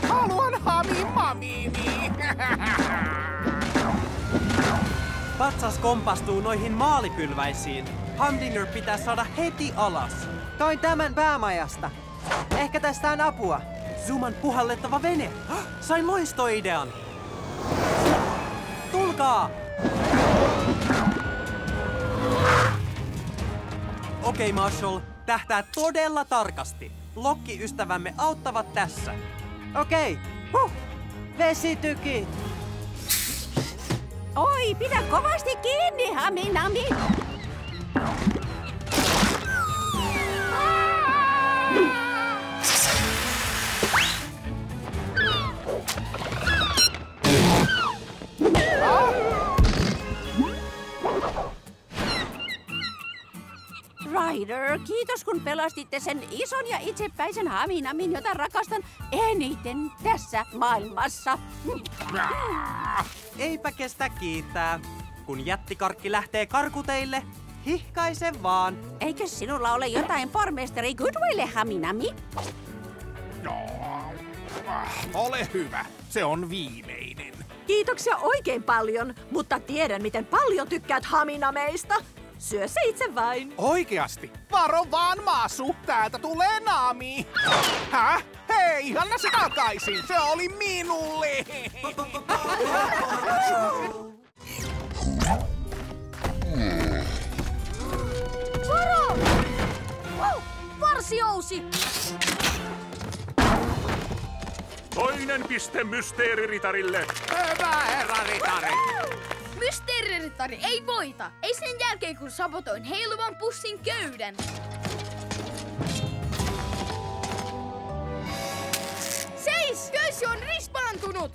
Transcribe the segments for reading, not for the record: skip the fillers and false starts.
Haluan hamimamiini. Patsas kompastuu noihin maalipylväisiin. Humdinger pitää saada heti alas. Toin tämän päämajasta. Ehkä tästä on apua. Zuman puhallettava vene. Sain loistoidean. Tulkaa! Okei, Marshall. Tähtää todella tarkasti. Lokki-ystävämme auttavat tässä. Okei. Vesitykit. Oi, pidä kovasti kiinni, Haminami! Ryder, kiitos kun pelastitte sen ison ja itsepäisen Haminamin, jota rakastan eniten tässä maailmassa. Eipä kestä kiittää. Kun jättikarkki lähtee karkuteille, hihkaise vaan. Eikö sinulla ole jotain pormestari Goodwille, Haminami? Ole hyvä, se on viimeinen. Kiitoksia oikein paljon, mutta tiedän, miten paljon tykkäät Haminameista. Syö se itse vain. Oikeasti? Varo vaan, Maasu, täältä tulee Nami. Häh? Hei, anna se takaisin, se oli minulle. Varo! Varsiousi! Toinen piste Mysteeriritarille. Hyvä herra ritari. Mysteeriritari ei voita. Ei sen jälkeen, kun sabotoin heiluvan pussin köyden. Seis! Köysi on rispaantunut!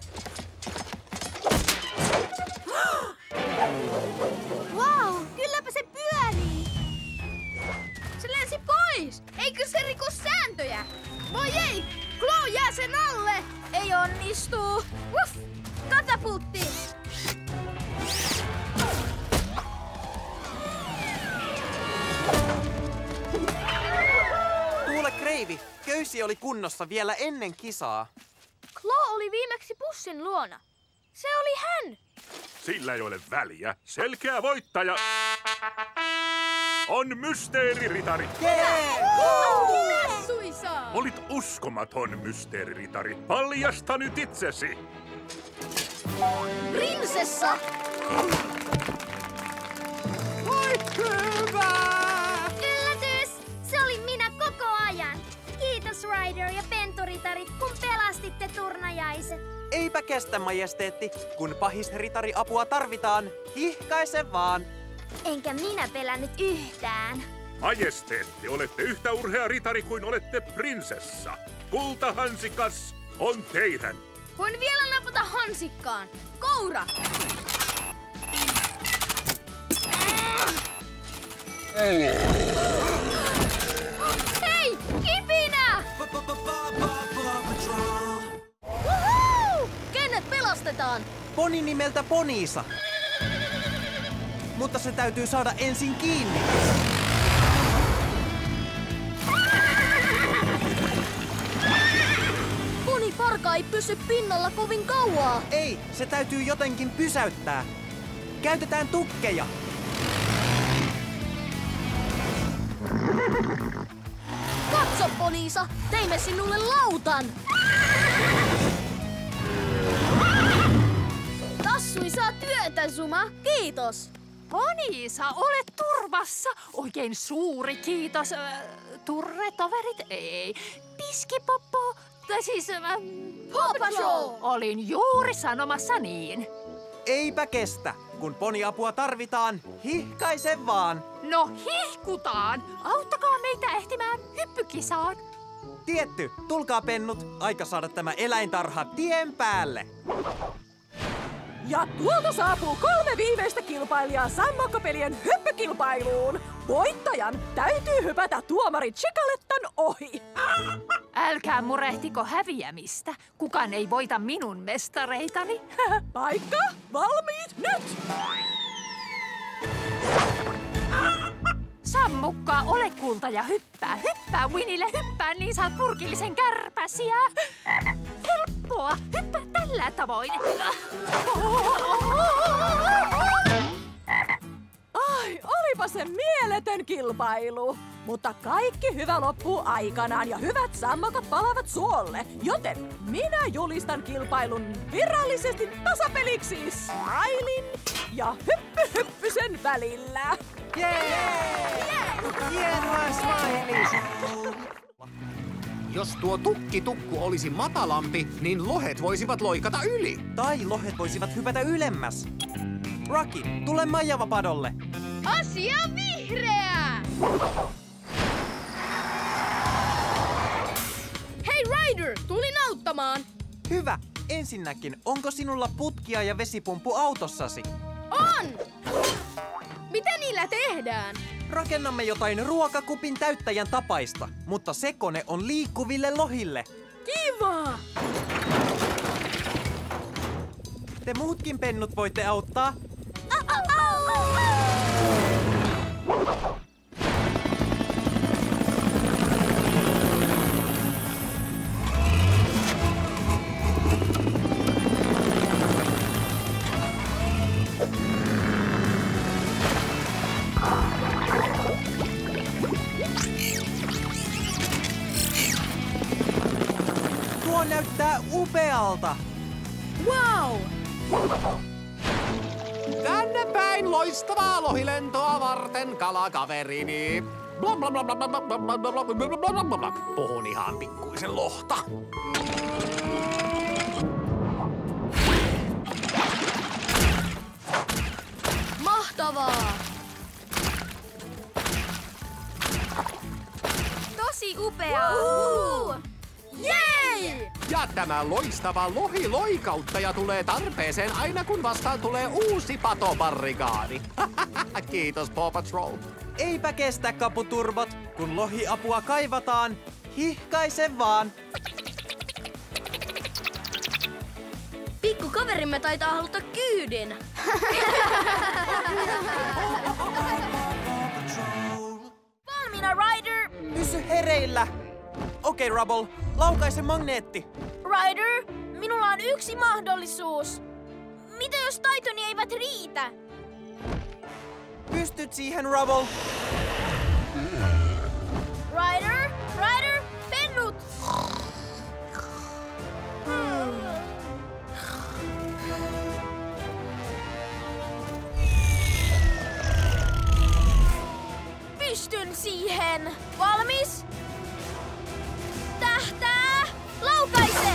Wow, kylläpä se pyörii! Se lensi pois! Eikö se riko sääntöjä? Voi ei! Chloe jää sen alle! Ei onnistu! Uff! Katapultti! Kuule, Kreivi, köysi oli kunnossa vielä ennen kisaa. Chloe oli viimeksi pussin luona. Se oli hän! Sillä ei ole väliä. Selkeä voittaja on Mysteeriritari. Suisaa! Olit uskomaton, Mysteeriritari. Paljasta nyt itsesi. Prinsessa! Oi hyvä! Yllätys! Se olin minä koko ajan. Kiitos Ryder ja penturitarit, kun pelastitte turnajaiset. Eipä kestä, majesteetti. Kun pahisritari-apua tarvitaan, hihkaise vaan. Enkä minä pelännyt yhtään. Majesteetti, olette yhtä urhea ritari kuin olette prinsessa. Kultahansikas on teidän. Voin vielä napata hansikkaan. Koura! Hei! Kipinä! Woohoo! Kenet pelastetaan? Poni nimeltä Poniisa. Mutta se täytyy saada ensin kiinni. Poniparka ei pysy pinnalla kovin kauaa. Ei, se täytyy jotenkin pysäyttää. Käytetään tukkeja. Katso, Poniisa, teimme sinulle lautan. Tassui saa työtä, Zuma. Kiitos. Poniisa, olet turvassa. Oikein suuri kiitos. Turretoverit? Ei. Piskipoppo? Tai siis... Paw Patrol! Olin juuri sanomassa niin. Eipä kestä. Kun poniapua tarvitaan, hihkaise vaan. No hihkutaan. Auttakaa meitä ehtimään hyppykisaan. Tietty, tulkaa pennut. Aika saada tämä eläintarha tien päälle. Ja tuolta saapuu 3 viimeistä kilpailijaa sammakkopelien hyppykilpailuun. Voittajan täytyy hypätä tuomari Chikalettan ohi. Älkää murehtiko häviämistä. Kukaan ei voita minun mestareitani. Paikka, valmiit, nyt! mukkaa, ole kulta ja hyppää. Hyppää Winille, hyppää, niin saat purkillisen kärpäsiä. Helppoa, hyppää tällä tavoin. Ai, olipa se mieletön kilpailu. Mutta kaikki hyvä loppuu aikanaan ja hyvät sammakot palavat suolle. Joten minä julistan kilpailun virallisesti tasapeliksi Smileyn ja Hyppysen välillä. Hienoa, Smiley! Jos tuo tukkitukku olisi matalampi, niin lohet voisivat loikata yli. Tai lohet voisivat hypätä ylemmäs. Rocky, tule Maijava-padolle. Asia vihreä! Hei Ryder, tulin auttamaan. Hyvä. Ensinnäkin, onko sinulla putkia ja vesipumppu autossasi? On! Mitä niillä tehdään? Rakennamme jotain ruokakupin täyttäjän tapaista, mutta se kone on liikkuville lohille. Kiva! Te muutkin pennut voitte auttaa. Tuo näyttää upealta. Wow! Tänne päin loistavaa lohilentoa varten, kalakaverini. Puhun ihan pikkuisen lohta. Mahtavaa! Tosi upeaa! Jei! Ja tämä loistava lohiloikauttaja tulee tarpeeseen aina kun vastaan tulee uusi patobarrikaadi. Kiitos Paw Patrol. Eipä kestä, kaputurbot. Kun lohiapua kaivataan, hihkaise vaan. Pikku kaverimme taitaa haluta kyydin. Valmiina, Ryder! Pysy hereillä. Okei, Rubble, laukaise magneetti. Ryder, minulla on yksi mahdollisuus. Mitä jos taitoni eivät riitä? Pystyt siihen, Rubble. Ryder, pennut! Pystyn siihen. Valmis? Tähtää! Laukaise!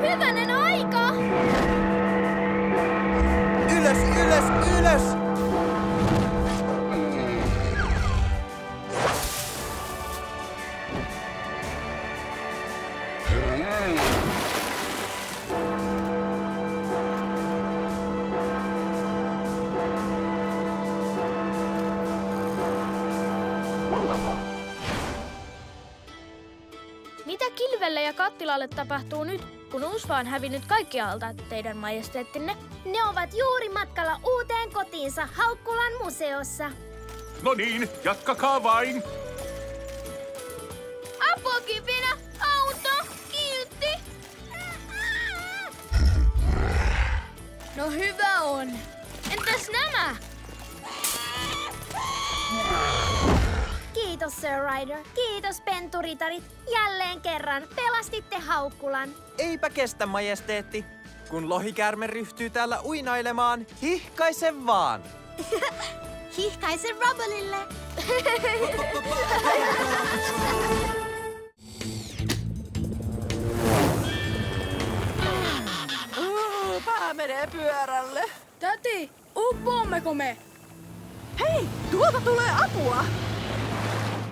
Hyvänen aika! Ylös, ylös, ylös! Mitä kilvelle ja kattilalle tapahtuu nyt, kun Usva on hävinnyt kaikkialta, teidän majesteettinne? Ne ovat juuri matkalla uuteen kotiinsa Haukkulan museossa. No niin, jatkakaa vain. Apokipinä, auto, kiltti. No hyvä on. Entäs nämä? Kiitos Sir Ryder. Kiitos penturitarit. Jälleen kerran pelastitte Haukkulan. Eipä kestä, majesteetti. Kun lohikäärme ryhtyy täällä uinailemaan, hihkaise vaan. Hihkaise Rubbleille. Pää menee pyörälle. Täti, uppoammeko me? Hei, tuolta tulee apua!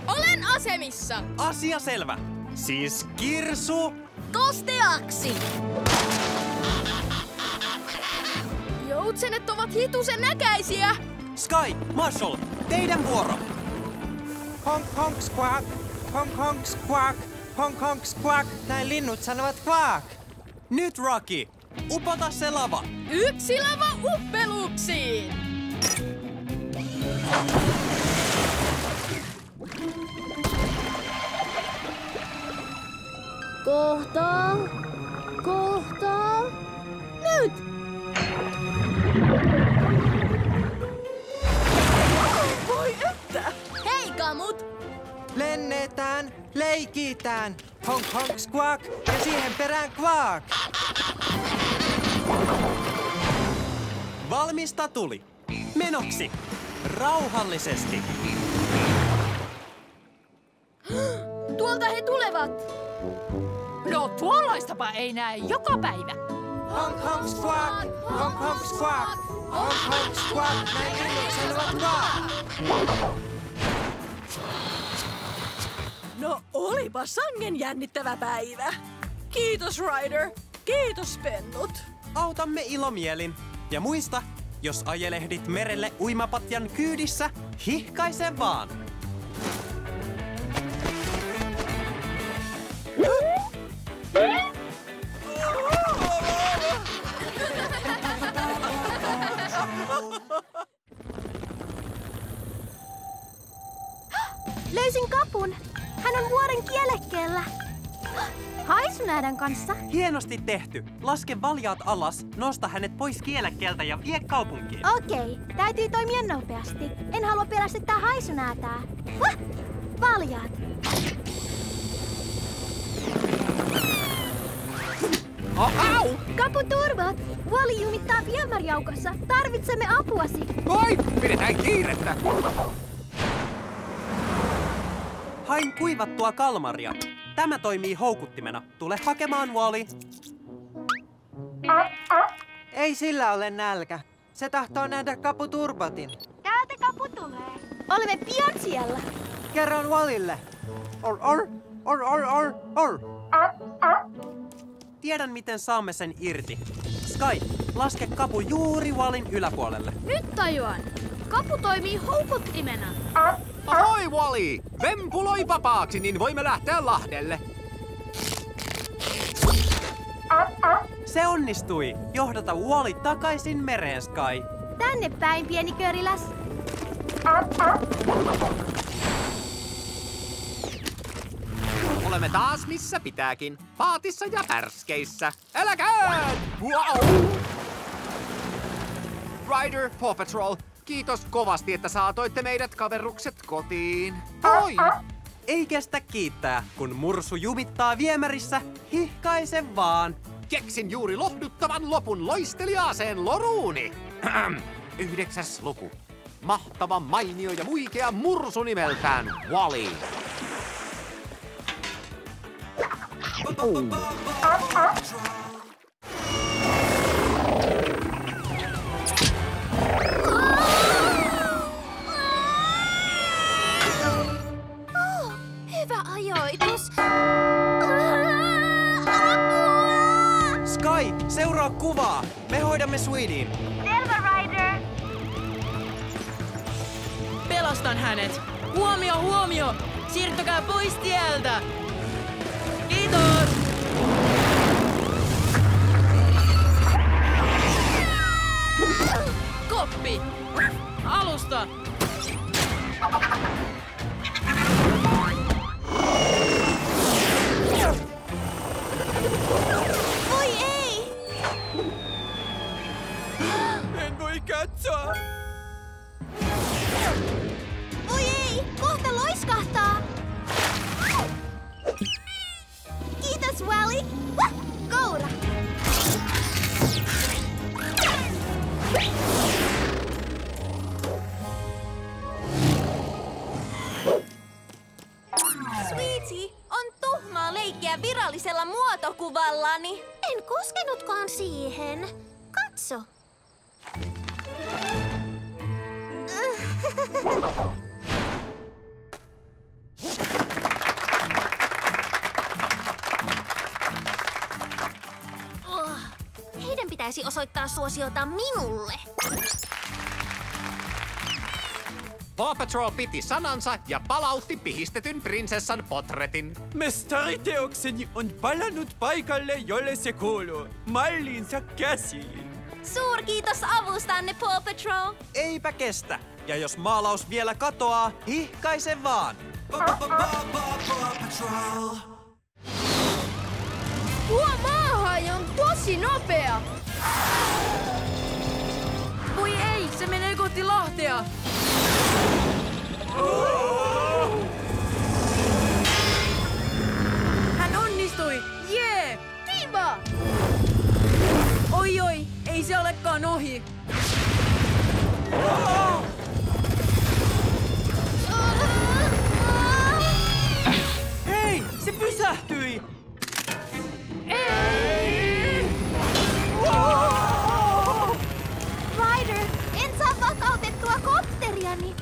Olen asemissa. Asia selvä. Siis Kirsu. Kosteaksi. Joutsenet ovat hitusen näkäisiä. Sky, Marshall, teidän vuoro. Honk honk squawk, honk honk squawk. Honk honk squawk, näin linnut sanovat quack. Nyt Rocky, upota se lava. Yksi lava uppeluksiin! Kohta. Kohta. Nyt! Voi että! Hei kamut! Lennetään, leikitään. Honk honk squawk ja siihen perään quack. Valmista tuli. Menoksi. Rauhallisesti. Tuolta he tulevat! No tuollaistapa ei näe joka päivä. Honk honk squawk, honk honk squawk. Honk honk squawk, näin linnut sanovat quack. No olipa sangen jännittävä päivä. Kiitos Ryder. Kiitos pennut. Autamme ilomielin. Ja muista, jos ajelehdit merelle uimapatjan kyydissä, hihkaise vaan. Löysin kapun. Hän on vuoren kielekkeellä. Haisunäädän kanssa. Hienosti tehty. Laske valjaat alas, nosta hänet pois kielekkeeltä ja vie kaupunkiin. Okei, täytyy toimia nopeasti. En halua pelästyttää haisunäätää. Valjaat. Au! Kaputurvat! Wally jumittaa viemärijaukossa. Tarvitsemme apuasi. Oi, pidetään kiirettä. Hain kuivattua kalmaria. Tämä toimii houkuttimena. Tule hakemaan, Wally. Ei sillä ole nälkä. Se tahtoo nähdä kaputurbotin. Täältä kapu tulee. Olemme pian siellä. Kerron Wallylle. Or. Tiedän, miten saamme sen irti. Sky, laske kapu juuri Wallin yläpuolelle. Nyt tajuan. Kapu toimii houkuttimena. Ahoi, Wally! Vempuloi vapaaksi, niin voimme lähteä Lahdelle. Se onnistui. Johdata Wally takaisin mereen, Sky. Tänne päin, pieni köriläs. Olemme taas missä pitääkin. Paatissa ja pärskeissä. Äläkää! Wow! Ryder, Paw Patrol, kiitos kovasti, että saatoitte meidät kaverukset kotiin. Oi! Ei kestä kiittää, kun mursu jumittaa viemärissä. Hihkaise vaan. Keksin juuri lohduttavan lopun loisteliaaseen loruuni. 9. luku. Mahtava, mainio ja muikea mursu nimeltään Wally. Hyvä ajoitus. Sky, seuraa kuvaa. Me hoidamme Swedin. Selvä, Ryder. Pelastan hänet. Huomio, huomio! Siirtykää pois tieltä! Kiitos! Koppi! Alusta! Voi ei! En voi katsoa. Voi ei! Kohta loiskahtaa! Kiitos, Wally! Koura! Sweetie, on tuhmaa leikkiä virallisella muotokuvallani. En koskenutkaan siihen. Katso. Heidän pitäisi osoittaa suosiota minulle. Paw Patrol piti sanansa ja palautti pihistetyn prinsessan potretin. Mestariteokseni on palannut paikalle, jolle se kuuluu. Mallinsa käsiin. Suurkiitos avustanne, Paw Patrol. Eipä kestä. Ja jos maalaus vielä katoaa, hihkaise vaan. Tuo maahan on tosi nopea. Voi ei, se menee kohti Lahtea. Hän onnistui! Jee! Kiva! Oi, ei se olekaan ohi. Hei, se pysähtyi! Ryder, en saa vakautettua kopteriani.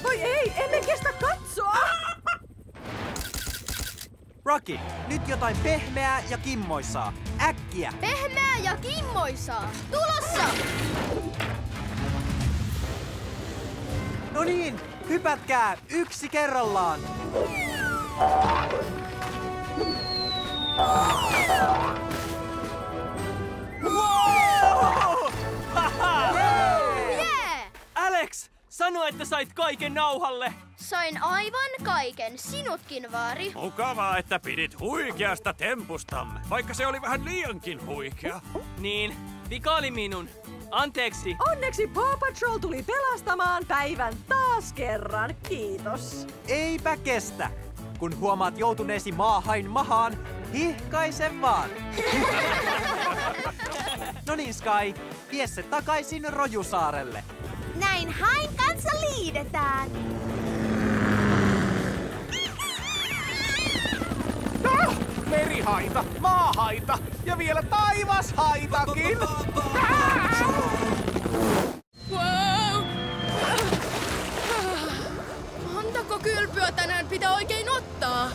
Voi ei, emme kestä katsoa! Rocky, nyt jotain pehmeää ja kimmoisaa. Äkkiä! Pehmeää ja kimmoisaa. Tulossa! No niin, hypätkää yksi kerrallaan. Wow! Yeah! Alex, sano, että sait kaiken nauhalle. Sain aivan kaiken. Sinutkin, Vaari. Mukavaa, että pidit huikeasta tempustamme, vaikka se oli vähän liiankin huikea. Niin, vika oli minun. Anteeksi. Onneksi Paw Patrol tuli pelastamaan päivän taas kerran. Kiitos. Eipä kestä. Kun huomaat joutuneesi maahain mahaan, hihkaise vaan. No niin, Sky, vie se takaisin Rojusaarelle. Näin hain kanssa liidetään. Merihaita, maahaita ja vielä taivashaitakin. Wow! Montako kylpyä tänään pitää oikein ottaa?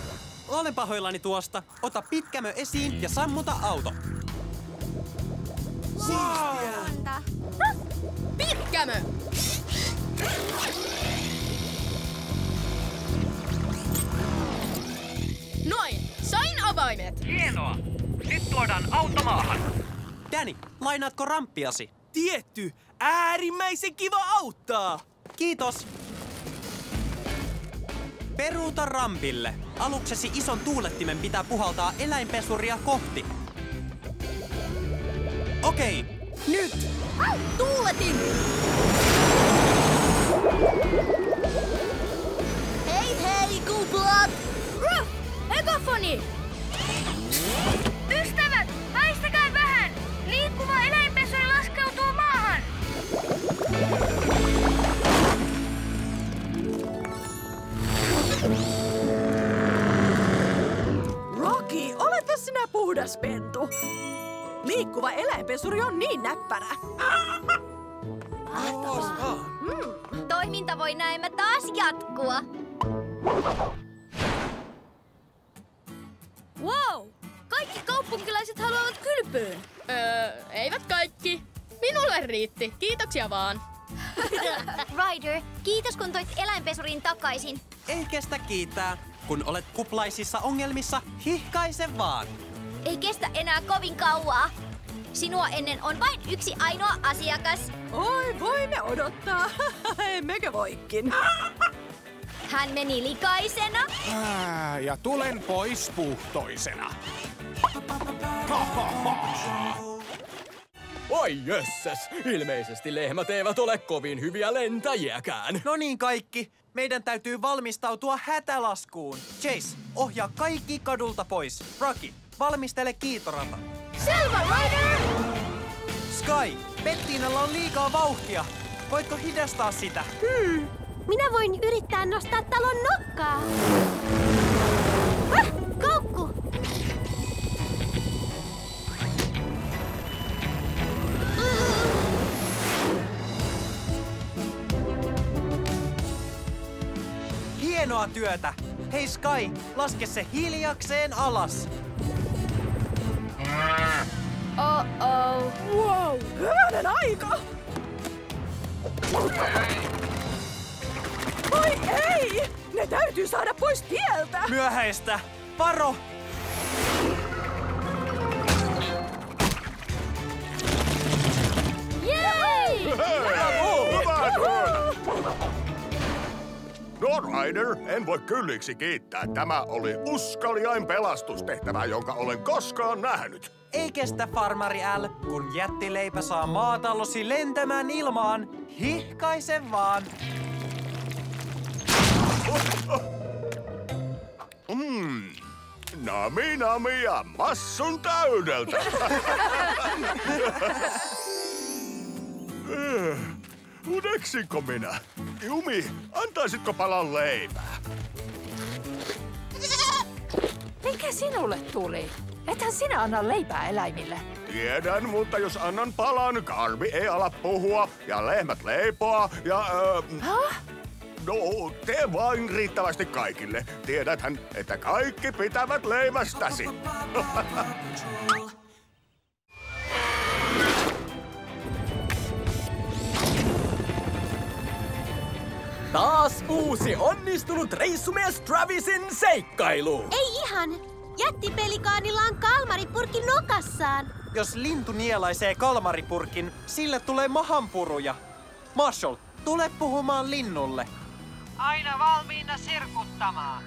Olen pahoillani tuosta. Ota pitkämö esiin ja sammuta auto. Anta. Pitkämö! Noin, sain avaimet. Hienoa. Nyt tuodaan auto maahan. Danny, lainaatko ramppiasi? Tietty, äärimmäisen kiva auttaa. Kiitos. Peruuta rampille. Aluksesi ison tuulettimen pitää puhaltaa eläinpesuria kohti. Okei, nyt! Tuuletin! Hei, kuplat! Ruff! Egofoni! Ystävät, väistäkää vähän! Liikkuva eläinpesuri laskeutuu maahan! Rocky, oletko sinä puhdas pentu? Liikkuva eläinpesuri on niin näppärä. Toiminta voi näemmä taas jatkua. Wow! Kaikki kaupunkilaiset haluavat kylpyyn. Eivät kaikki. Minulle riitti. Kiitoksia vaan. Ryder, kiitos kun toit eläinpesurin takaisin. Ei kestä kiittää. Kun olet kuplaisissa ongelmissa, hihkaise vaan. Ei kestä enää kovin kauaa. Sinua ennen on vain yksi ainoa asiakas. Oi, voimme odottaa. Emmekö voikin? Hän meni likaisena. Ja tulen pois puhtoisena. Oi jössäs, ilmeisesti lehmät eivät ole kovin hyviä lentäjiäkään. No niin kaikki, meidän täytyy valmistautua hätälaskuun. Chase, ohjaa kaikki kadulta pois. Rocky, valmistele kiitorata. Selvä, Ryder! Sky, Bettinalla on liikaa vauhtia. Voitko hidastaa sitä? Minä voin yrittää nostaa talon nokkaa. Koukku! Hienoa työtä! Hei Sky, laske se hiljakseen alas. Oh-oh. Wow, hyvänen aika! Voi ei! Ne täytyy saada pois tieltä! Myöhäistä! Varo! Jei! Hyvä työ! No Ryder, en voi kylliksi kiittää. Tämä oli uskaliain pelastustehtävä, jonka olen koskaan nähnyt. Ei kestä, farmari L, kun jättileipä saa maatalosi lentämään ilmaan. Hihkaise vaan! Nami nami ja massun täydeltä. Uneksinko minä? Jumi, antaisitko palan leipää? Mikä sinulle tuli? Ethän sinä anna leipää eläimille. Tiedän, mutta jos annan palan, karvi ei ala puhua ja lehmät leipoa ja... No, tee vain riittävästi kaikille. Tiedäthän, että kaikki pitävät leivästäsi. Taas uusi onnistunut reissumies Travisin seikkailu! Ei ihan! Jättipelikaanilla on kalmaripurkin nokassaan. Jos lintu nielaisee kalmaripurkin, sille tulee mahanpuruja. Marshall, tule puhumaan linnulle. Aina valmiina sirkuttamaan.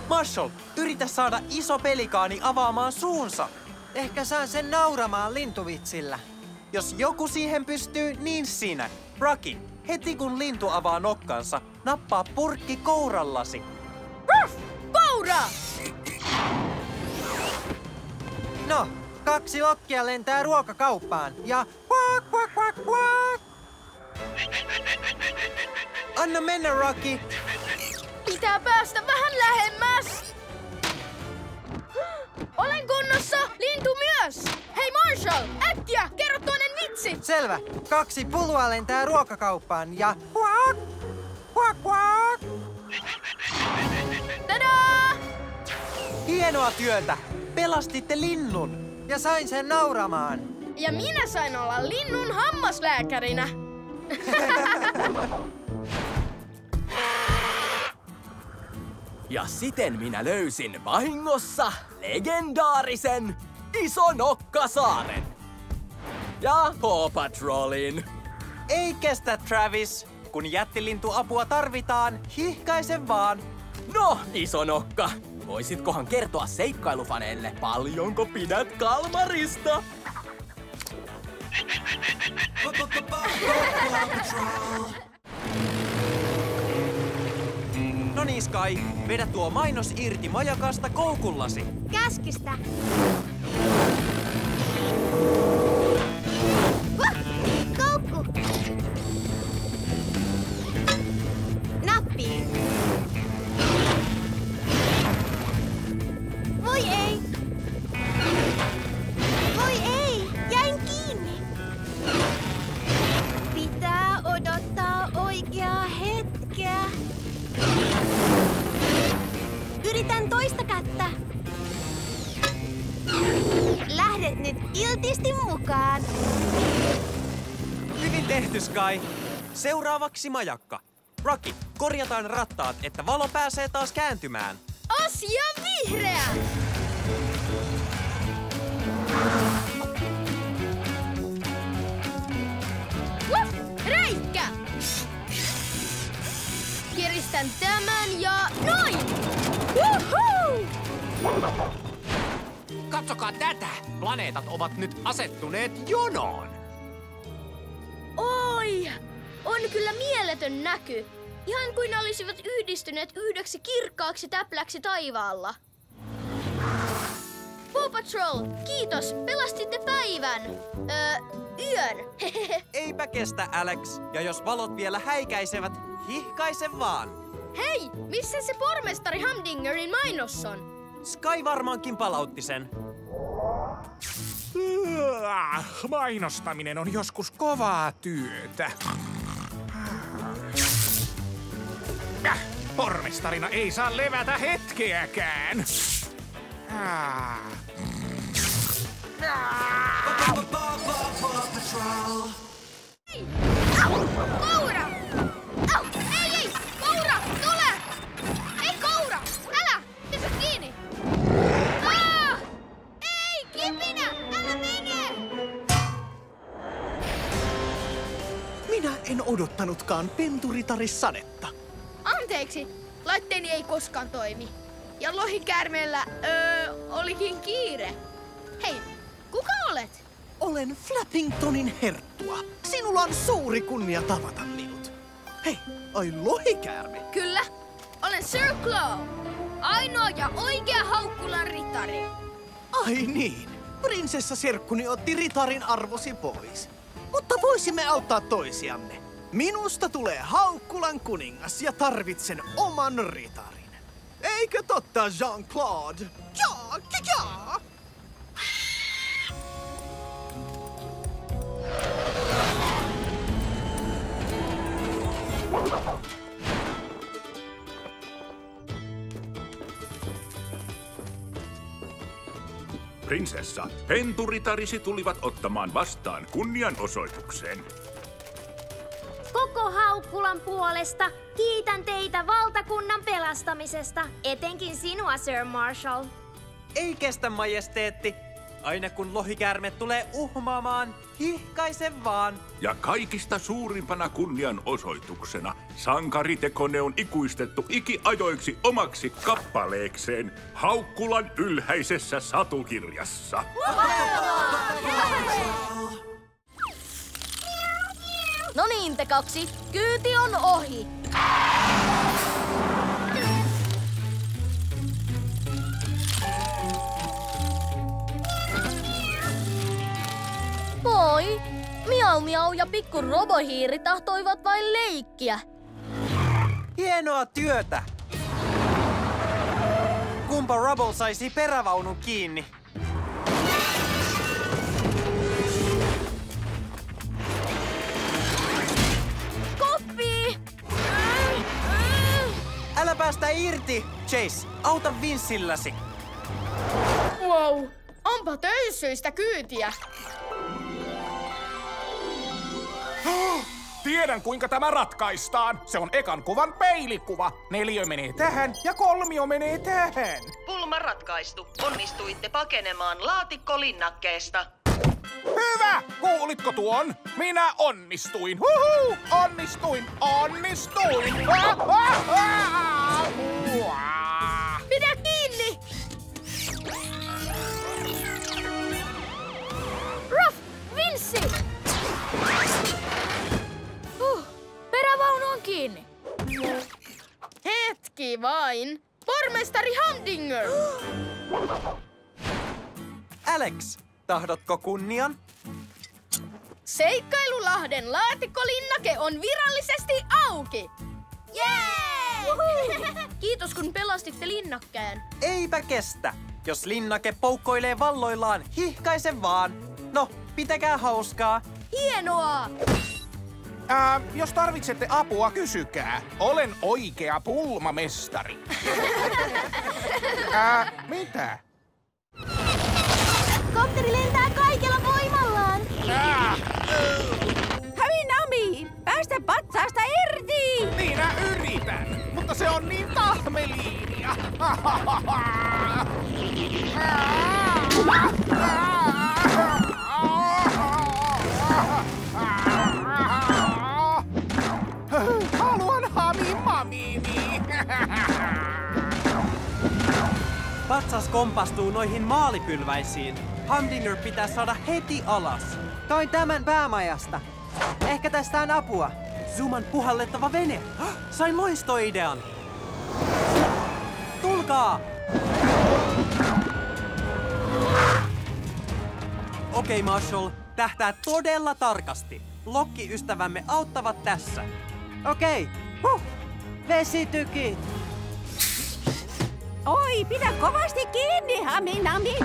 Marshall, yritä saada iso pelikaani avaamaan suunsa. Ehkä saan sen nauramaan lintuvitsillä. Jos joku siihen pystyy, niin sinä. Rocky, heti kun lintu avaa nokkansa, nappaa purkki kourallasi. Koura! No, 2 lokkia lentää ruokakauppaan ja quack, quack, quack, quack. Anna mennä, Rocky. Pitää päästä vähän lähemmäs. Olen kunnossa, lintu myös. Hei Marshall, äkkiä, kerro toinen vitsi. Selvä. 2 pulua lentää ruokakauppaan ja quack, quack, quack. Tadaa! Hienoa työtä! Pelastitte linnun! Ja sain sen nauramaan. Ja minä sain olla linnun hammaslääkärinä. Ja siten minä löysin vahingossa legendaarisen Isonokkasaaren. Ja Paw Patrolin. Ei kestä, Travis. Kun jättilintuapua tarvitaan, hihkaise vaan. No, Isonokka, voisitkohan kertoa seikkailufaneille, paljonko pidät kalmarista? No niin, Sky, vedä tuo mainos irti majakasta koukullasi. Käskistä. Koukku. Nappi. Voi ei. Voi ei, jäin kiinni. Pitää odottaa oikeaa hetkeä. Yritän toista kättä. Lähdet nyt kiltisti mukaan. Hyvin tehty, Sky. Seuraavaksi majakka. Rocky, korjataan rattaat, että valo pääsee taas kääntymään. Asia vihreä! Reikä! Kiristän tämän ja noin! Woohoo! Katsokaa tätä! Planeetat ovat nyt asettuneet jonoon. Oi! On kyllä mieletön näky. Ihan kuin ne olisivat yhdistyneet yhdeksi kirkkaaksi täpläksi taivaalla. Paw Patrol, kiitos! Pelastitte päivän. Yön. Eipä kestä, Alex. Ja jos valot vielä häikäisevät, hihkaise vaan. Hei, missä se pormestari Humdingerin mainos on? Sky varmaankin palautti sen. Mainostaminen on joskus kovaa työtä. Pormestarina ei saa levätä hetkeäkään. control. Koura! Au! Ei! Koura! Tule! Ei, Koura! Älä! Pysy kiinni! Ei! Kipinä! Älä mene! Minä en odottanutkaan penturitarissadetta. Anteeksi, laitteeni ei koskaan toimi. Ja lohikäärmeellä, olikin kiire. Hei, kuka olet? Olen Flappingtonin herttua. Sinulla on suuri kunnia tavata minut. Hei, ai lohikäärme. Kyllä, olen Sir Claw. Ainoa ja oikea Haukkulan ritari. Ai niin, prinsessa serkkuni otti ritarin arvosi pois. Mutta voisimme auttaa toisiamme. Minusta tulee Haukkulan kuningas ja tarvitsen oman ritarin. Eikö totta, Jean-Claude? Jaa, jaa! Prinsessa, penturitarisi tulivat ottamaan vastaan kunnianosoituksen. Koko Haukkulan puolesta kiitän teitä valtakunnan pelastamisesta, etenkin sinua, Sir Marshall. Ei kestä, majesteetti. Aina kun lohikäärme tulee uhmaamaan, hihkaise vaan. Ja kaikista suurimpana kunnianosoituksena sankaritekone on ikuistettu ikiajoiksi omaksi kappaleekseen Haukkulan ylhäisessä satukirjassa. No niin, te kaksi. Kyyti on ohi. Moi! Miau Miau ja pikku robohiiri tahtoivat vain leikkiä. Hienoa työtä! Kumpa Rubble saisi perävaunun kiinni? Koppi! Älä päästä irti! Chase, auta Vincilläsi! Wow, onpa töyssyistä kyytiä. Tiedän, kuinka tämä ratkaistaan. Se on ekan kuvan peilikuva. 4 menee tähän ja 3 menee tähän. Pulma ratkaistu. Onnistuitte pakenemaan laatikkolinnakkeesta. Hyvä! Kuulitko tuon? Minä onnistuin. Huhu! Onnistuin! Pidä kiinni! Ruff! Vinssi! Perävaunu on kiinni. Hetki vain. Pormestari Humdinger! Alex, tahdotko kunnian? Seikkailulahden laatikkolinnake on virallisesti auki! Jee! Kiitos kun pelastitte linnakkeen. Eipä kestä. Jos linnake poukkoilee valloillaan, hihkaise vaan. No, pitäkää hauskaa. Hienoa! Jos tarvitsette apua, kysykää. Olen oikea pulmamestari. Mitä? Kopteri lentää kaikella voimallaan. Haminami, päästä patsaasta irti! Minä yritän, mutta se on niin tahmeliinia. Haluan hamimamini. Patsas kompastuu noihin maalipylväisiin. Humdinger pitää saada heti alas. Toin tämän päämajasta. Ehkä tästä on apua. Zuman puhallettava vene. Sain loistoidean. Tulkaa! Okei, Marshall. Tähtää todella tarkasti. Lokki-ystävämme auttavat tässä. Okei. Vesitykit. Oi, pidä kovasti kiinni, Haminami!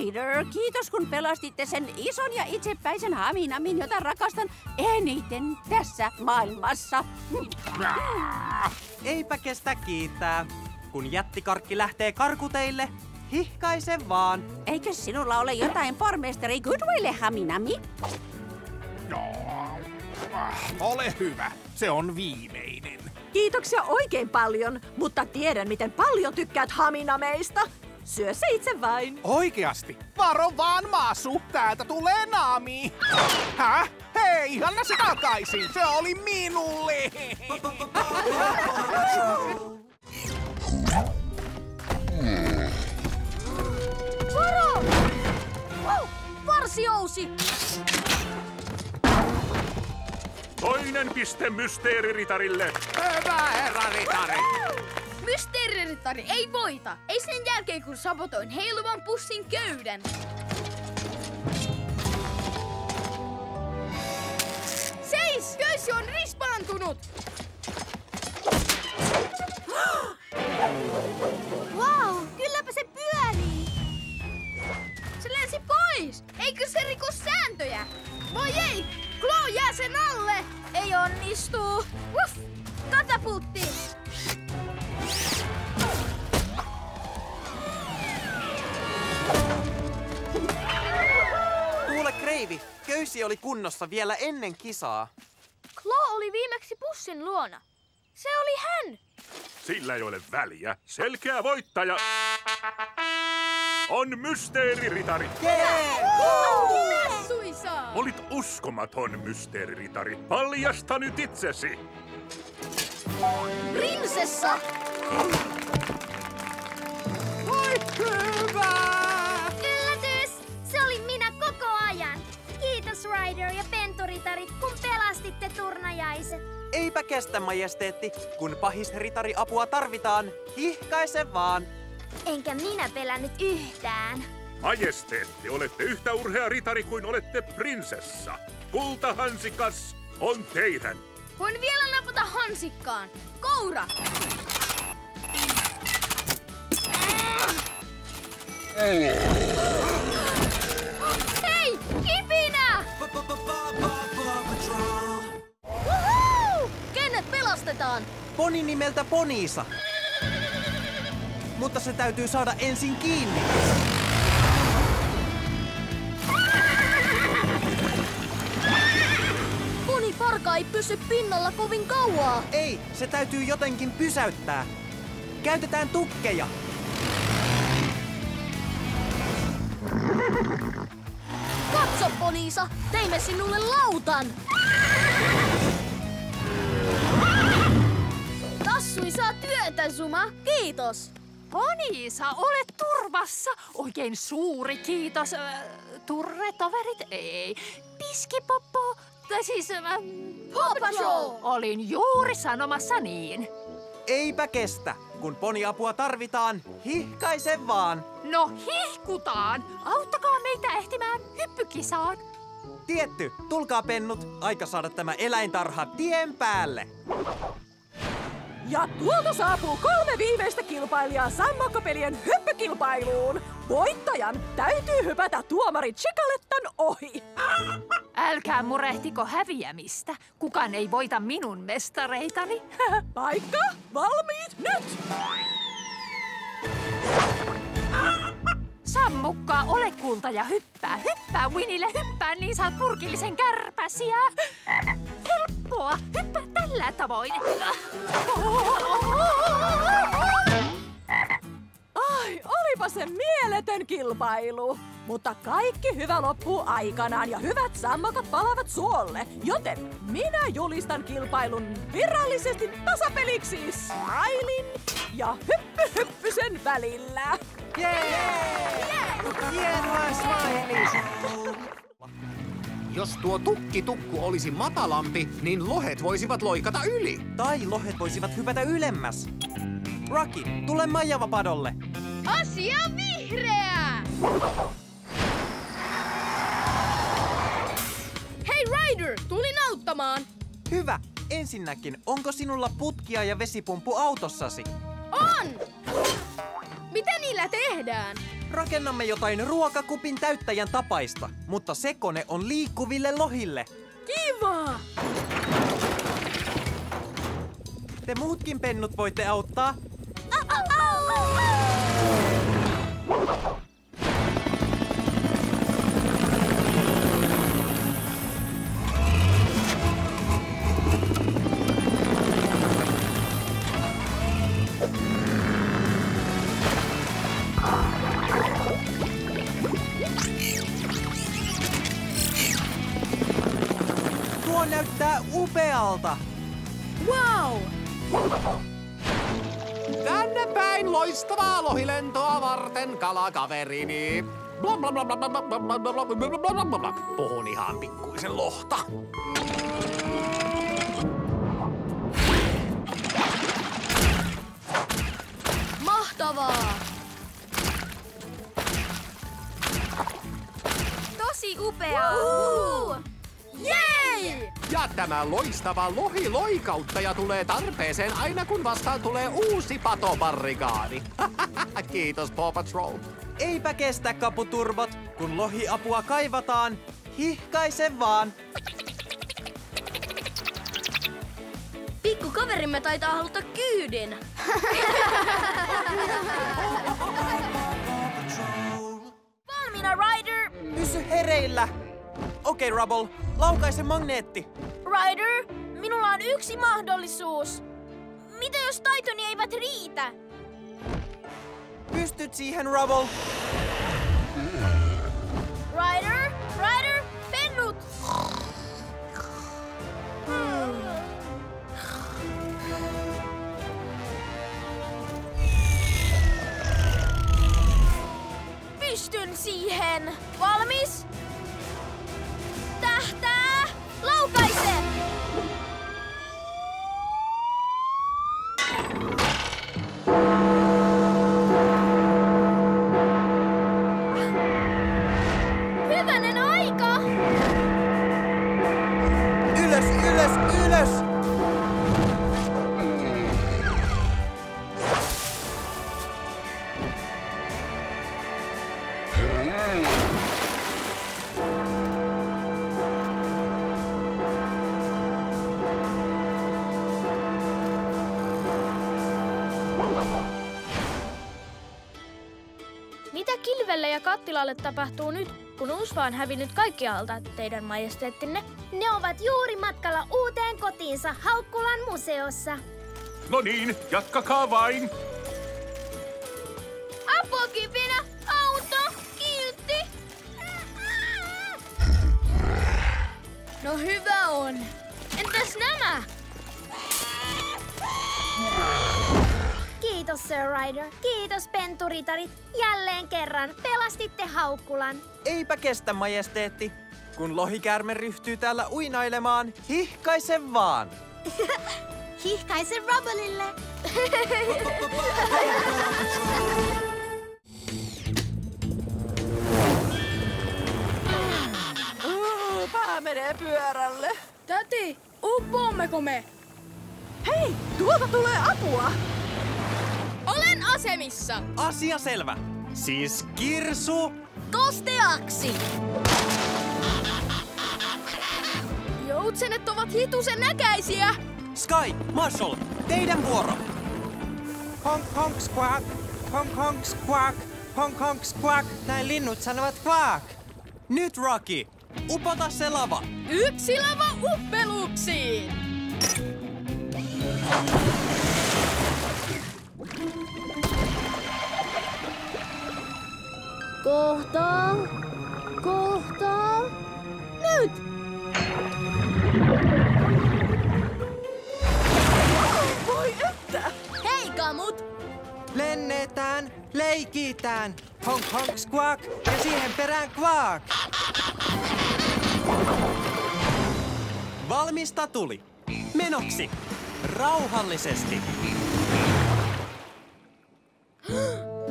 Ryder, kiitos kun pelastitte sen ison ja itsepäisen Haminamin, jota rakastan eniten tässä maailmassa. Eipä kestä kiittää. Kun jättikarkki lähtee karkuteille, hihkaise vaan. Eikö sinulla ole jotain pormestari Goodwille, Haminami? Ole hyvä, se on viimeinen. Kiitoksia oikein paljon, mutta tiedän, miten paljon tykkäät Haminameista. Syö se itse vain. Oikeasti? Varo vaan, Maasu, täältä tulee Nami. Häh? Hei, anna se takaisin, se oli minulle. Varo! Varsiousi! Toinen piste Mysteeriritarille. Hyvä, herra ritari. Mysteeriritari ei voita. Ei sen jälkeen, kun sabotoin heiluvan pussin köyden. Seis! Köysi on rispaantunut! Wow, kylläpä se pyörii! Se lensi pois! Eikö se riko sääntöjä? Voi ei! Chloe jää sen alle! Ei onnistu! Uff! Katapultti! Kuule, Kreivi, köysi oli kunnossa vielä ennen kisaa. Chloe oli viimeksi pussin luona. Se oli hän. Sillä ei ole väliä. Selkeä voittaja on Mysteeriritari. Suisaa! Olit uskomaton, Mysteeriritari. Paljasta nyt itsesi. Prinsessa! Oi, hyvä! Yllätys! Se oli minä koko ajan. Kiitos Ryder ja penturitarit, kun pelastitte turnajaiset. Eipä kestä, majesteetti. Kun pahisritari apua tarvitaan, hihkaise vaan. Enkä minä pelännyt yhtään. Majesteetti, olette yhtä urhea ritari kuin olette prinsessa. Kultahansikas on teidän. Voin vielä napata hansikkaan. Koura! Hei! Kipinä! Woohoo! Kenet pelastetaan? Poni nimeltä Poniisa. Mutta se täytyy saada ensin kiinni. Poniparka ei pysy pinnalla kovin kauaa. Ei, se täytyy jotenkin pysäyttää. Käytetään tukkeja. Katso, Poniisa, teimme sinulle lautan. Tassui saa työtä, Zuma. Kiitos. Poniisa, olet turvassa. Oikein suuri kiitos. Turretoverit? Ei. Piskipoppo? Tai siis... Paw Patrol! Olin juuri sanomassa niin. Eipä kestä. Kun poniapua tarvitaan, hihkaise vaan. No hihkutaan. Auttakaa meitä ehtimään hyppykisaan. Tietty, tulkaa pennut. Aika saada tämä eläintarha tien päälle. Ja tuolta saapuu 3 viimeistä kilpailijaa sammakkopelien hyppykilpailuun. Voittajan täytyy hypätä tuomari Chikalettan ohi. Älkää murehtiko häviämistä. Kukaan ei voita minun mestareitani. Paikka, valmiit, nyt! Sammukkaa, ole kulta ja hyppää. Hyppää Winille, hyppää, niin saat purkillisen kärpäsiä. Helppoa, hyppää tällä tavoin. Ai, olipa se mieletön kilpailu. Mutta kaikki hyvä loppuu aikanaan ja hyvät sammakot palavat suolle. Joten minä julistan kilpailun virallisesti tasapeliksi Smilin ja Hyppysen välillä. Hienoa, Smiley! Jos tuo tukkitukku olisi matalampi, niin lohet voisivat loikata yli. Tai lohet voisivat hypätä ylemmäs. Rocky, tule majavapadolle. Asia vihreä! Hei Ryder, tulin auttamaan. Hyvä. Ensinnäkin, onko sinulla putkia ja vesipumppu autossasi? On! Mitä niillä tehdään? Rakennamme jotain ruokakupin täyttäjän tapaista, mutta se kone on liikkuville lohille. Kiva! Te muutkin pennut voitte auttaa. Tuo näyttää upealta. Wow! Tänne päin loistavaa lohilentoa varten, kalakaverini. Puhun ihan pikkuisen lohta. Mahtavaa! Tosi upeaa! Jei! Ja tämä loistava lohiloikauttaja tulee tarpeeseen aina kun vastaan tulee uusi patobarrikaadi. Kiitos Paw Patrol. Eipä kestä, kaputurvot. Kun lohiapua kaivataan, hihkaise vaan. Pikku kaverimme taitaa haluta kyydin. Valmiina, Ryder! Pysy hereillä. Okei, Rubble, laukaise magneetti. Ryder, minulla on yksi mahdollisuus. Mitä jos taitoni eivät riitä? Pystyt siihen, Rubble. Ryder, pennut! Pystyn siihen. Valmis? Tähtää! Laukaise! Hyvänen aika! Ylös, ylös, ylös! Mitä Kilvelle ja Kattilalle tapahtuu nyt, kun Usva on hävinnyt kaikkialta, teidän majesteettinne? Ne ovat juuri matkalla uuteen kotiinsa Haukkulan museossa. No niin, jatkakaa vain. Apokipinä, auto, kiltti! No hyvä on. Entäs nämä? Kiitos, Sir Ryder. Kiitos, penturitarit. Jälleen kerran pelastitte Haukkulan. Eipä kestä, majesteetti. Kun lohikäärme ryhtyy täällä uinailemaan, hihkaise vaan. Hihkaise Rubblelle. Pää menee pyörälle. Täti, uppoammeko me? Hei, tuolta tulee apua! Olen asemissa. Asia selvä. Siis Kirsu. Kosteaksi. Joutsenet ovat hitusen näkäisiä. Sky, Marshall, teidän vuoro. Honk honk squawk, honk honk squawk, honk honk squawk. Näin linnut sanovat quack. Nyt, Rocky. Upota se lava. Yksi lava uppeluksiin. Kohta. Nyt! Voi että! Hei kamut! Lennetään, leikitään. Honk honk squawk ja siihen perään quack. Valmista tuli. Menoksi. Rauhallisesti.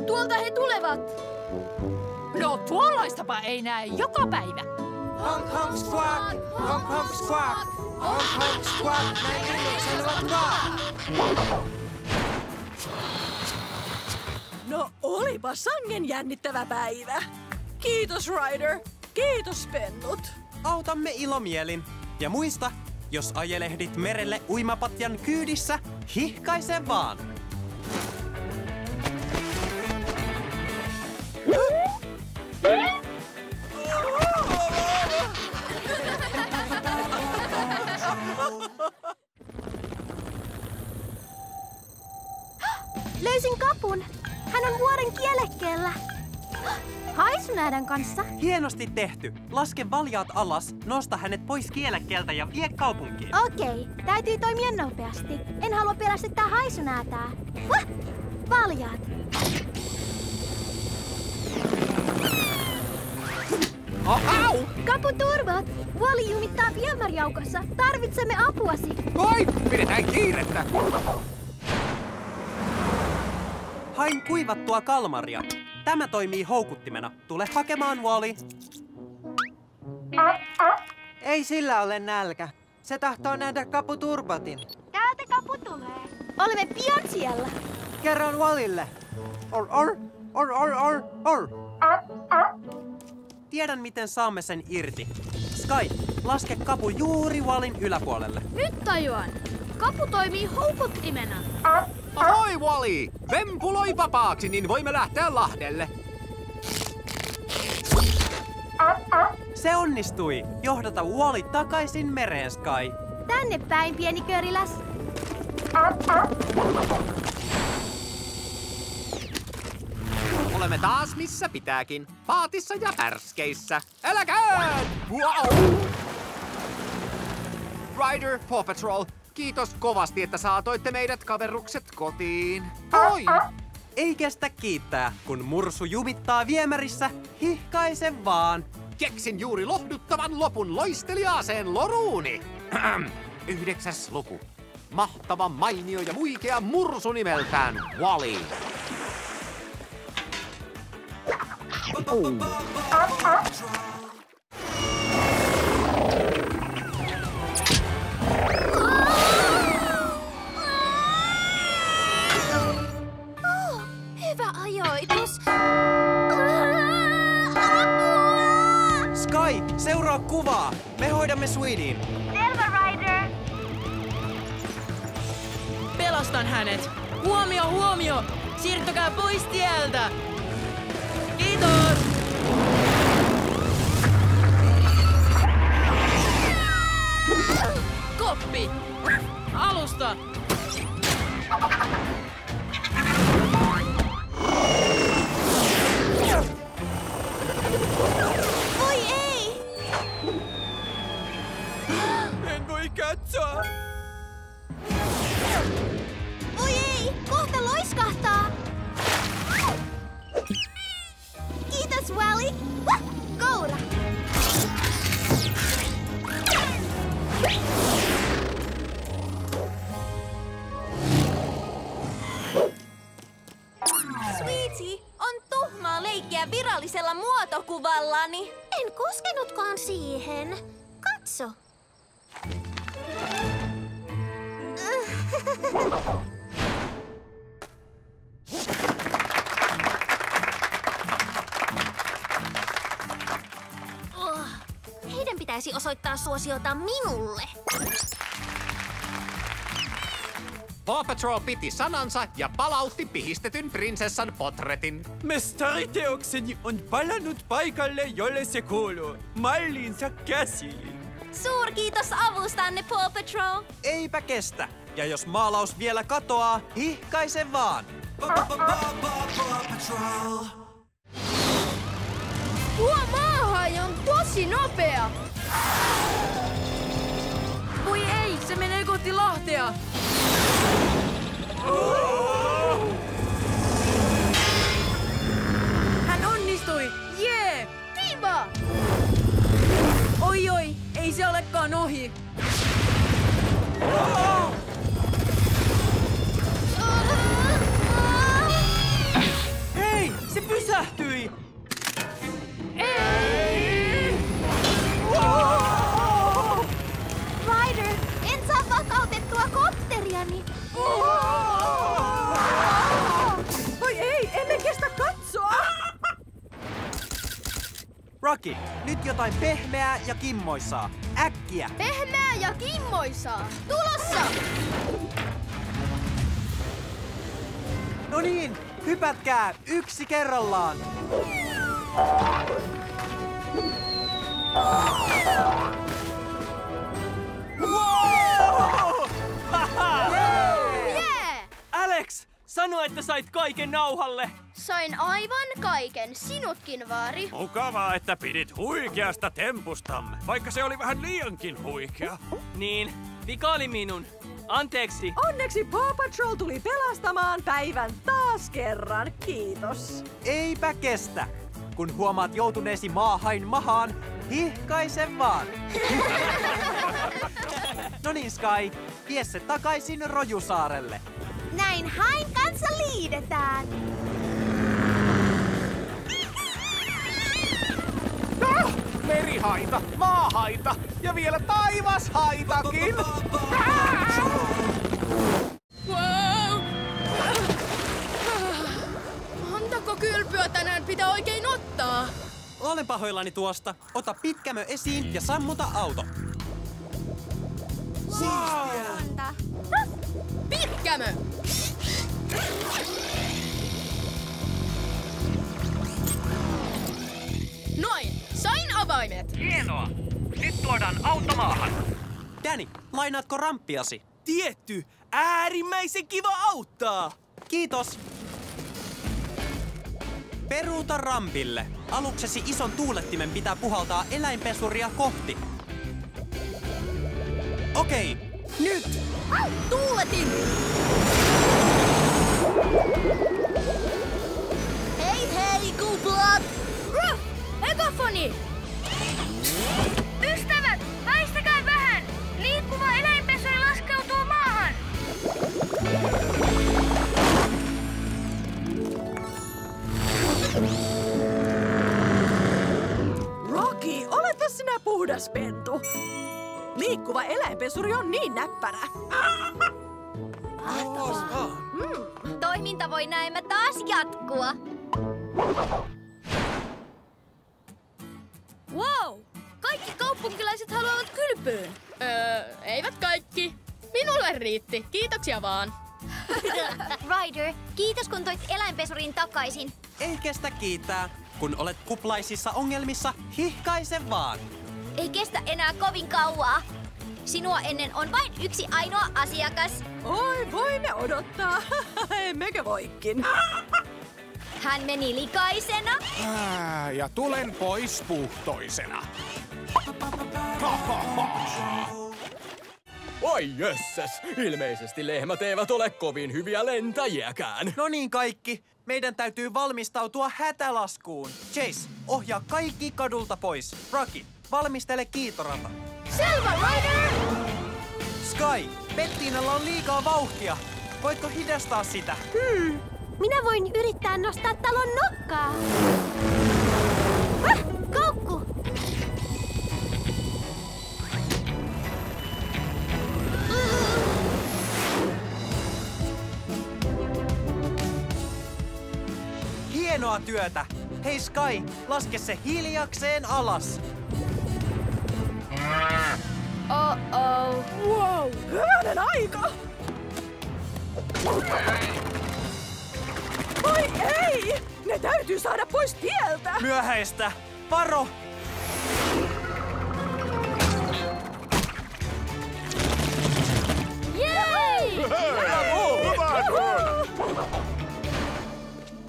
Tuolta he tulevat. No tuollaistapa ei näe joka päivä. Honk honk squawk, honk honk squawk, honk honk squawk. Näin linnut sanovat quack. No olipa sangen jännittävä päivä. Kiitos Ryder. Kiitos pennut. Autamme ilomielin. Ja muista, jos ajelehdit merelle uimapatjan kyydissä, hihkaise vaan. Löysin kapun. Hän on vuoren kielekkeellä. Haisunäädän kanssa. Hienosti tehty. Laske valjaat alas, nosta hänet pois kielekkeeltä ja vie kaupunkiin. Okei, täytyy toimia nopeasti. En halua pelästyttää haisunäätää. Valjaat. Au! Kaputurvat! Wally jumittaa viemärijaukossa. Tarvitsemme apuasi. Oi! Pidetään kiirettä! Hain kuivattua kalmaria. Tämä toimii houkuttimena. Tule hakemaan, Wally. Ei sillä ole nälkä. Se tahtoo nähdä kaputurbatin. Täältä kapu tulee. Olemme pian siellä. Kerron Wallylle. Tiedän, miten saamme sen irti. Sky, laske kapu juuri Wallyn yläpuolelle. Nyt tajuan. Kapu toimii houkuttimena. Ahoi, Wally! Vempuloi vapaaksi, niin voimme lähteä Lahdelle. Se onnistui. Johdata Wally takaisin mereen, Sky. Tänne päin, pieni köriläs. Olemme taas missä pitääkin. Paatissa ja pärskeissä. Äläkää! Wow! Ryder, Paw Patrol, kiitos kovasti, että saatoitte meidät kaverukset kotiin. Oi! Ei kestä kiittää, kun mursu jumittaa viemärissä. Hihkaise vaan. Keksin juuri lohduttavan lopun loisteliaaseen loruuni. 9. luku. Mahtava, mainio ja muikea mursu nimeltään Wally. Hyvä ajoitus. Sky, seuraa kuvaa. Me hoidamme Sweetien. Selvä, Ryder. Pelastan hänet. Huomio, huomio. Siirtykää pois tieltä. Kiitos. Koppi. Alusta. Voi ei! En voi katsoa. Voi ei! Kohta loiskahtaa! Kiitos, Wally! Koura! Sweetie, on tuhmaa leikkiä virallisella muotokuvallani. En koskenutkaan siihen. Katso. Heidän pitäisi osoittaa suosiota minulle. Paw Patrol piti sanansa ja palautti pihistetyn prinsessan potretin. Mestariteokseni on palannut paikalle, jolle se kuuluu. Mallinsa käsiin. Suurkiitos avustanne, Paw Patrol. Eipä kestä. Ja jos maalaus vielä katoaa, hihkaise vaan. Tuo maahan on tosi nopea. Voi ei, se menee kohti Lahtea. Hän onnistui. Jee! Kiva! Oi oi, ei se olekaan ohi. Hei, se pysähtyi. Ryder, en saa vakautettua koppia. Raki, nyt jotain pehmeää ja kimmoisaa. Äkkiä! Pehmeää ja kimmoisaa. Tulossa! No niin, hypätkää yksi kerrallaan. Wow! Yeah! Alex, sano, että sait kaiken nauhalle. Sain aivan kaiken. Sinutkin, vaari. Mukavaa, että pidit huikeasta tempustamme, vaikka se oli vähän liiankin huikea. Niin, vika oli minun. Anteeksi. Onneksi Paw Patrol tuli pelastamaan päivän taas kerran. Kiitos. Eipä kestä. Kun huomaat joutuneesi mahaan, hihkaise vaan. No niin, Sky, vie se takaisin Rojusaarelle. Näin Hain kanssa liidetään. Merihaita, maahaita ja vielä taivashaitakin. Wow! Montako kylpyä tänään pitää oikein ottaa? Olen pahoillani tuosta. Ota pitkämö esiin ja sammuta auto. Siistiä. Pitkämö! Noin, sain avaimet. Hienoa. Nyt tuodaan auto maahan. Danny, lainaatko ramppiasi? Tietty. Äärimmäisen kiva auttaa. Kiitos. Peruuta rampille. Aluksesi ison tuulettimen pitää puhaltaa eläinpesuria kohti. Okei, nyt! Tuuletin! Hei hei, kuplat! Ruff! Egofoni! Ystävät, väistäkää vähän! Liikkuva eläinpesuri laskeutuu maahan! Rocky, oletpa sinä puhdas pentu. Liikkuva eläinpesuri on niin näppärä. Toiminta voi näemmä taas jatkua. Wow! Kaikki kaupunkilaiset haluavat kylpyyn. Eivät kaikki. Minulle riitti. Kiitoksia vaan. Ryder, kiitos kun toit eläinpesurin takaisin. Ei kestä kiittää. Kun olet kuplaisissa ongelmissa, hihkaise vaan. Ei kestä enää kovin kauaa. Sinua ennen on vain yksi ainoa asiakas. Oi, voimme odottaa. Emmekö voikin? Hän meni likaisena. Ja tulen pois puhtoisena. Oi jössäs, ilmeisesti lehmät eivät ole kovin hyviä lentäjiäkään. No niin kaikki, meidän täytyy valmistautua hätälaskuun. Chase, ohjaa kaikki kadulta pois. Rocky, valmistele kiitorata. Selvä, Ryder! Sky, Bettinalla on liikaa vauhtia. Voitko hidastaa sitä? Minä voin yrittää nostaa talon nokkaa. Koukku! Hienoa työtä! Hei Sky, laske se hiljakseen alas. Oh-oh. Wow, hyvänen aika! Oi ei! Ne täytyy saada pois tieltä! Myöhäistä! Varo! Jei! Hyvä työ!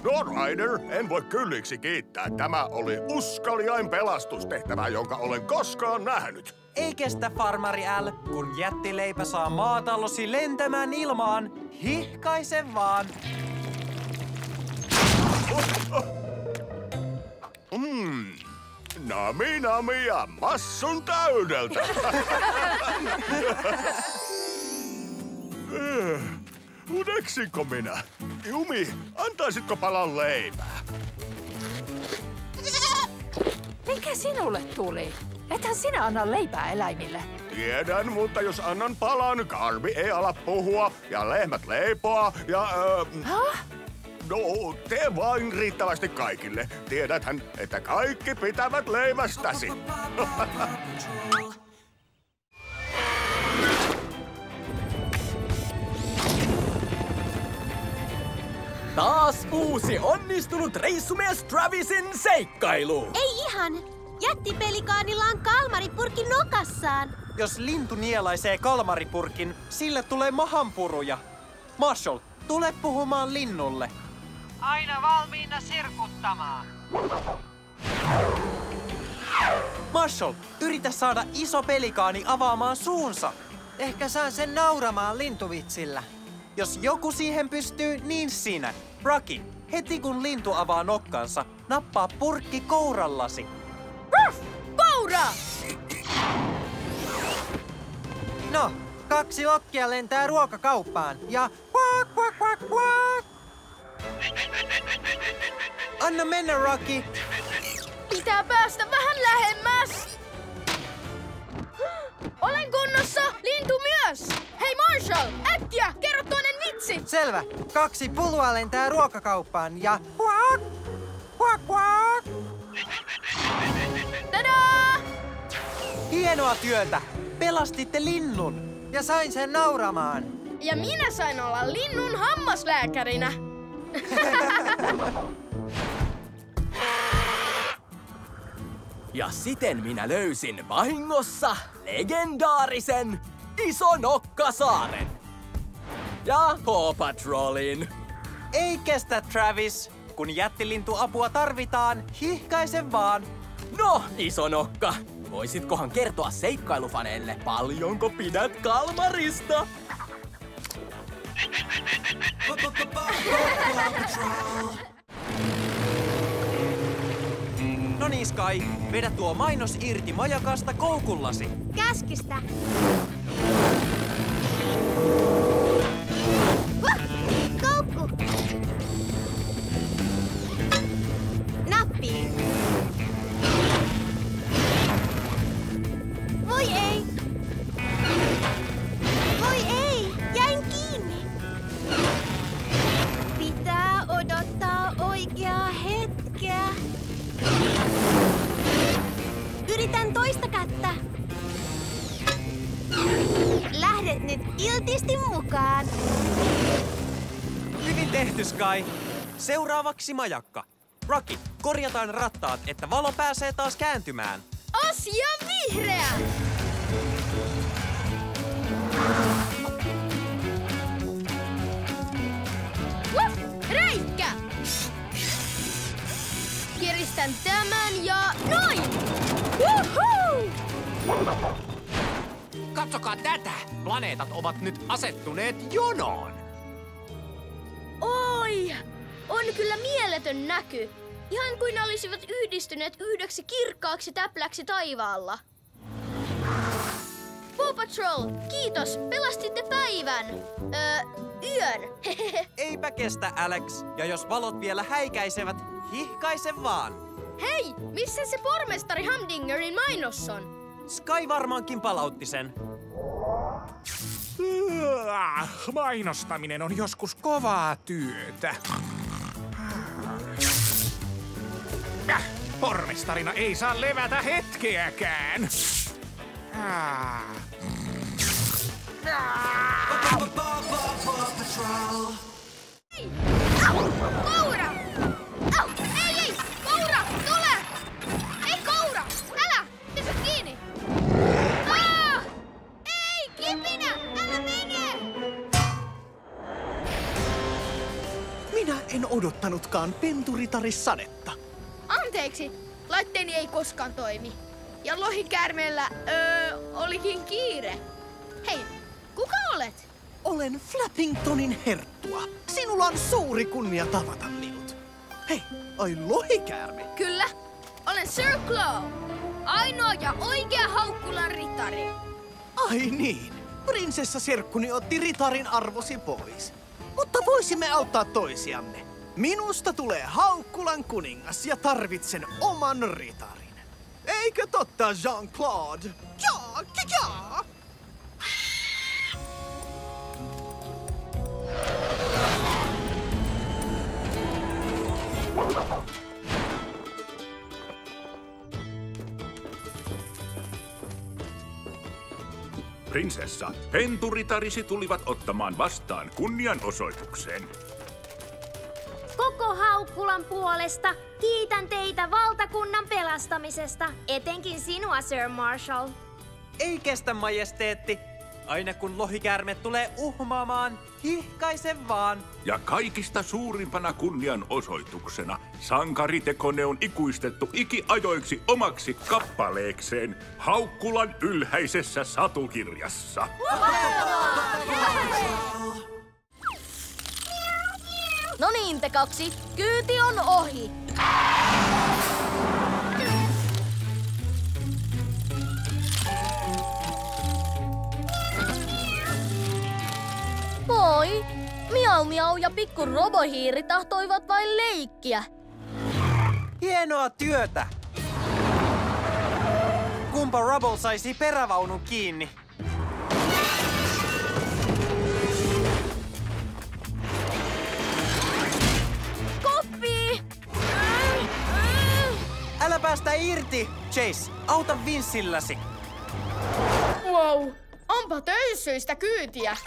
No Ryder, en voi kylliksi kiittää. Tämä oli uskaliain pelastustehtävä, jonka olen koskaan nähnyt. Ei kestä, farmari L. Kun jättileipä saa maatalosi lentämään ilmaan, hihkaise vaan. Nami nami ja massun täydeltä. Uneksinko minä? Jumi, antaisitko palan leipää? Mikä sinulle tuli? Ethän sinä anna leipää eläimille. Tiedän, mutta jos annan palan, Karbi ei ala puhua ja lehmät leipoa ja... No, tee vain riittävästi kaikille. Tiedäthän, että kaikki pitävät leivästäsi. Taas uusi onnistunut reissumies Travisin seikkailu. Ei ihan. Jättipelikaanilla on kalmaripurkki nokassaan. Jos lintu nielaisee kalmaripurkin, sille tulee mahanpuruja. Marshall, tule puhumaan linnulle. Aina valmiina sirkuttamaan. Marshall, yritä saada iso pelikaani avaamaan suunsa. Ehkä saan sen nauramaan lintuvitsillä. Jos joku siihen pystyy, niin sinä. Rocky, heti kun lintu avaa nokkansa, nappaa purkki kourallasi. Koura! No, 2 lokkia lentää ruokakauppaan ja quack, quack, quack, quack. Anna mennä, Rocky. Pitää päästä vähän lähemmäs. Olen kunnossa, lintu myös. Hei Marshall, äkkiä, kerro toinen vitsi. Selvä. 2 pulua lentää ruokakauppaan ja quack, quack, quack. Tadaa! Hienoa työtä. Pelastitte linnun. Ja sain sen nauramaan. Ja minä sain olla linnun hammaslääkärinä. Ja siten minä löysin vahingossa legendaarisen Isonokkasaaren. Ja Paw Patrolin. Ei kestä, Travis. Kun jättilintuapua tarvitaan, hihkaise vaan. No, Isonokka, voisitkohan kertoa seikkailufaneille, paljonko pidät kalmarista? No niin, Sky, vedä tuo mainos irti majakasta koukullasi. Käskistä. Koukku. Nappiin. Voi ei. Voi ei, jäin kiinni. Pitää odottaa oikeaa hetkeä. Yritän toista kättä. Lähdet nyt iltisti mukaan. Hyvin tehty, Sky. Seuraavaksi majakka. Rocky, korjataan rattaat, että valo pääsee taas kääntymään. Asia vihreä! Reikä! Kiristän tämän ja noin! Woohoo! Katsokaa tätä! Planeetat ovat nyt asettuneet jonoon. Oi! On kyllä mieletön näky. Ihan kuin ne olisivat yhdistyneet yhdeksi kirkkaaksi täpläksi taivaalla. Paw Patrol, kiitos! Pelastitte päivän. Yön. Eipä kestä, Alex. Ja jos valot vielä häikäisevät, hihkaise vaan. Hei, missä se pormestari Humdingerin mainos on? Sky varmaankin palautti sen. Mainostaminen on joskus kovaa työtä. Pormestarina ei saa levätä hetkeäkään. Koura! Au! Ei! Koura! Tule! Ei, koura! Älä! Pysy kiinni! Ei! Kipinä! Älä mene! Minä en odottanutkaan penturitarissadetta. Anteeksi, laitteeni ei koskaan toimi. Ja lohikäärmeellä, olikin kiire. Hei, kuka olet? Olen Flappingtonin herttua. Sinulla on suuri kunnia tavata minut. Hei, ai lohikäärme. Kyllä, olen Sir Claw. Ainoa ja oikea Haukkulan ritari. Ai niin, prinsessa serkkuni otti ritarin arvosi pois. Mutta voisimme auttaa toisiamme. Minusta tulee Haukkulan kuningas ja tarvitsen oman ritarin. Eikö totta, Jean-Claude? Jaa, jaa! Prinsessa, penturitarisi tulivat ottamaan vastaan kunnianosoituksen. Koko Haukkulan puolesta kiitän teitä valtakunnan pelastamisesta, etenkin sinua, Sir Marshall. Ei kestä, majesteetti. Aina kun lohikäärme tulee uhmaamaan, hihkaise vaan. Ja kaikista suurimpana kunnianosoituksena sankariteko on ikuistettu ikiajoiksi omaksi kappaleekseen Haukkulan ylhäisessä satukirjassa. No niin, te kaksi. Kyyti on ohi. Moi! Miau Miau ja pikku robohiiri tahtoivat vain leikkiä. Hienoa työtä! Kumpa Rubble saisi perävaunun kiinni? Koppi! Älä päästä irti! Chase, auta Vincilläsi! Wow, onpa töyssyistä kyytiä.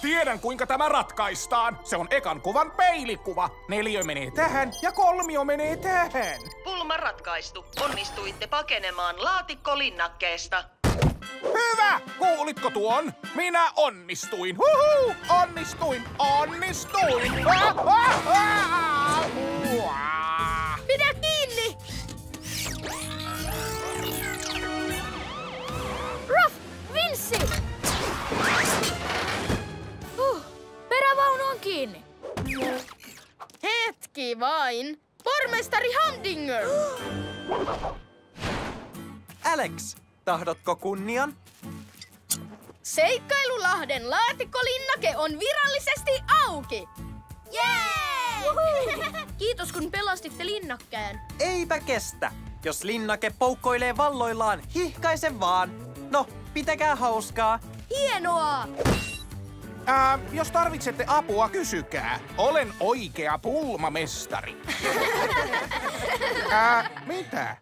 Tiedän, kuinka tämä ratkaistaan. Se on ekan kuvan peilikuva. 4 menee tähän ja 3 menee tähän. Pulma ratkaistu. Onnistuitte pakenemaan laatikkolinnakkeesta. Hyvä! Kuulitko tuon? Minä onnistuin. Huhu! Onnistuin! Pidä kiinni! Ruff! Vinssi! Perävaunu on kiinni. Hetki vain. Pormestari Humdinger! Alex, tahdotko kunnian? Seikkailulahden laatikkolinnake on virallisesti auki! Jee! Kiitos kun pelastitte linnakkeen. Eipä kestä. Jos linnake poukkoilee valloillaan, hihkaise vaan. No, pitäkää hauskaa. Hienoa! Jos tarvitsette apua, kysykää. Olen oikea pulmamestari. Mitä?